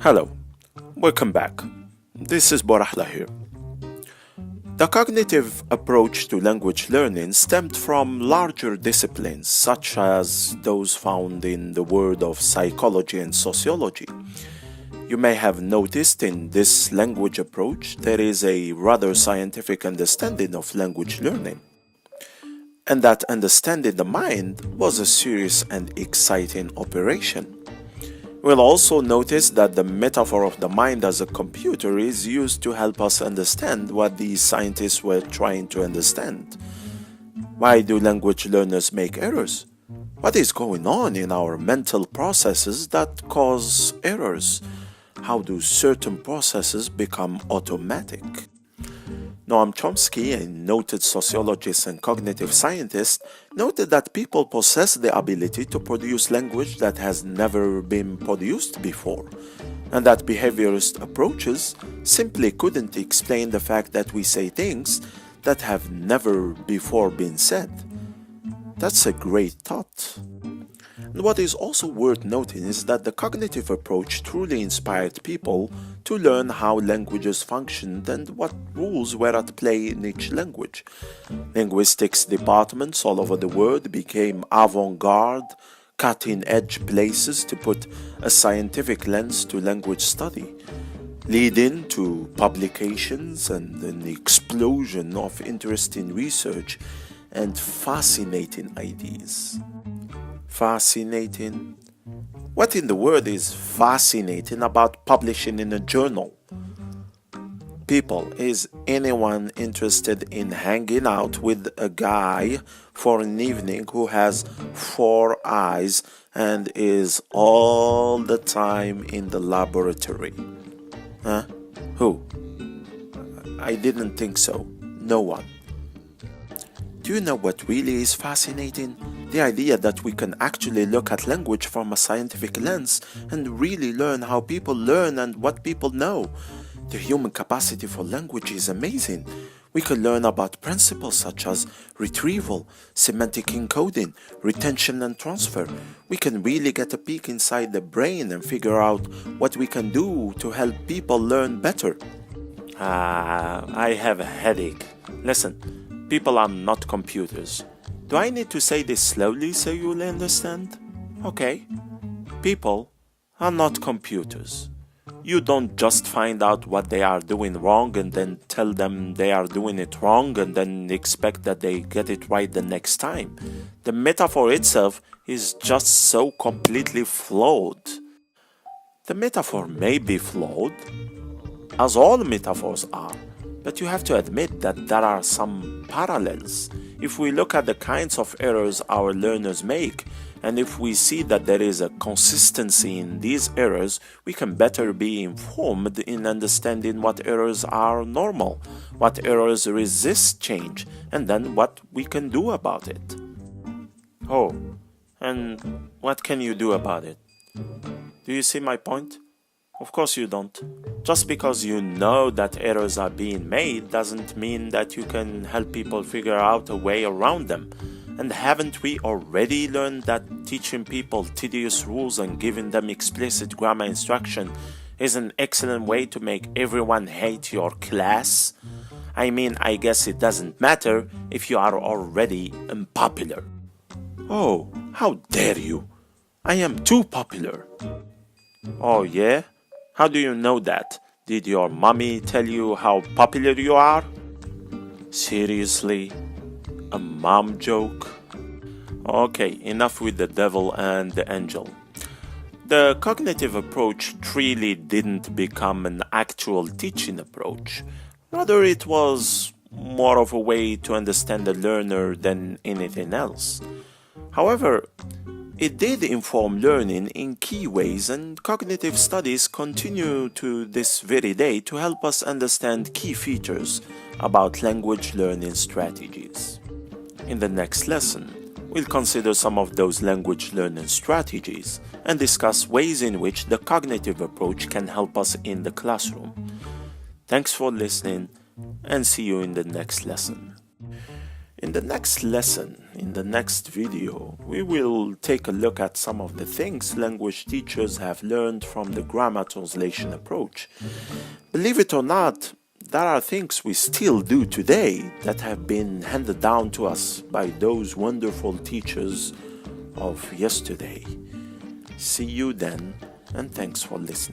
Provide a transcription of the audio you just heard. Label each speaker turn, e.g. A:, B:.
A: Hello, welcome back. This is Borahla here. The cognitive approach to language learning stemmed from larger disciplines such as those found in the world of psychology and sociology. You may have noticed in this language approach there is a rather scientific understanding of language learning. And that understanding the mind was a serious and exciting operation. We'll also notice that the metaphor of the mind as a computer is used to help us understand what these scientists were trying to understand. Why do language learners make errors? What is going on in our mental processes that cause errors? How do certain processes become automatic? Noam Chomsky, a noted sociologist and cognitive scientist, noted that people possess the ability to produce language that has never been produced before, and that behaviorist approaches simply couldn't explain the fact that we say things that have never before been said. That's a great thought. And what is also worth noting is that the cognitive approach truly inspired people to learn how languages functioned and what rules were at play in each language. Linguistics departments all over the world became avant-garde, cutting-edge places to put a scientific lens to language study, leading to publications and an explosion of interesting research and fascinating ideas. Fascinating? What in the world is fascinating about publishing in a journal? People, is anyone interested in hanging out with a guy for an evening who has 4 eyes and is all the time in the laboratory? Huh? Who? I didn't think so. No one. Do you know what really is fascinating? The idea that we can actually look at language from a scientific lens and really learn how people learn and what people know. The human capacity for language is amazing. We can learn about principles such as retrieval, semantic encoding, retention and transfer. We can really get a peek inside the brain and figure out what we can do to help people learn better. I have a headache. Listen, people are not computers. Do I need to say this slowly so you'll understand? Okay. People are not computers. You don't just find out what they are doing wrong and then tell them they are doing it wrong and then expect that they get it right the next time. The metaphor itself is just so completely flawed. The metaphor may be flawed, as all metaphors are, but you have to admit that there are some parallels. If we look at the kinds of errors our learners make, and if we see that there is a consistency in these errors, we can better be informed in understanding what errors are normal, what errors resist change, and then what we can do about it. Oh, and what can you do about it? Do you see my point? Of course you don't. Just because you know that errors are being made doesn't mean that you can help people figure out a way around them. And haven't we already learned that teaching people tedious rules and giving them explicit grammar instruction is an excellent way to make everyone hate your class? I mean, I guess it doesn't matter if you are already unpopular. Oh, how dare you! I am too popular. Oh yeah? How do you know that? Did your mommy tell you how popular you are? Seriously? A mom joke? Okay, enough with the devil and the angel. The cognitive approach really didn't become an actual teaching approach. Rather, it was more of a way to understand the learner than anything else. However, it did inform learning in key ways, and cognitive studies continue to this very day to help us understand key features about language learning strategies. In the next lesson, we'll consider some of those language learning strategies and discuss ways in which the cognitive approach can help us in the classroom. Thanks for listening, and see you in the next lesson. In the next lesson, in the next video, we will take a look at some of the things language teachers have learned from the grammar translation approach. Believe it or not, there are things we still do today that have been handed down to us by those wonderful teachers of yesterday. See you then, and thanks for listening.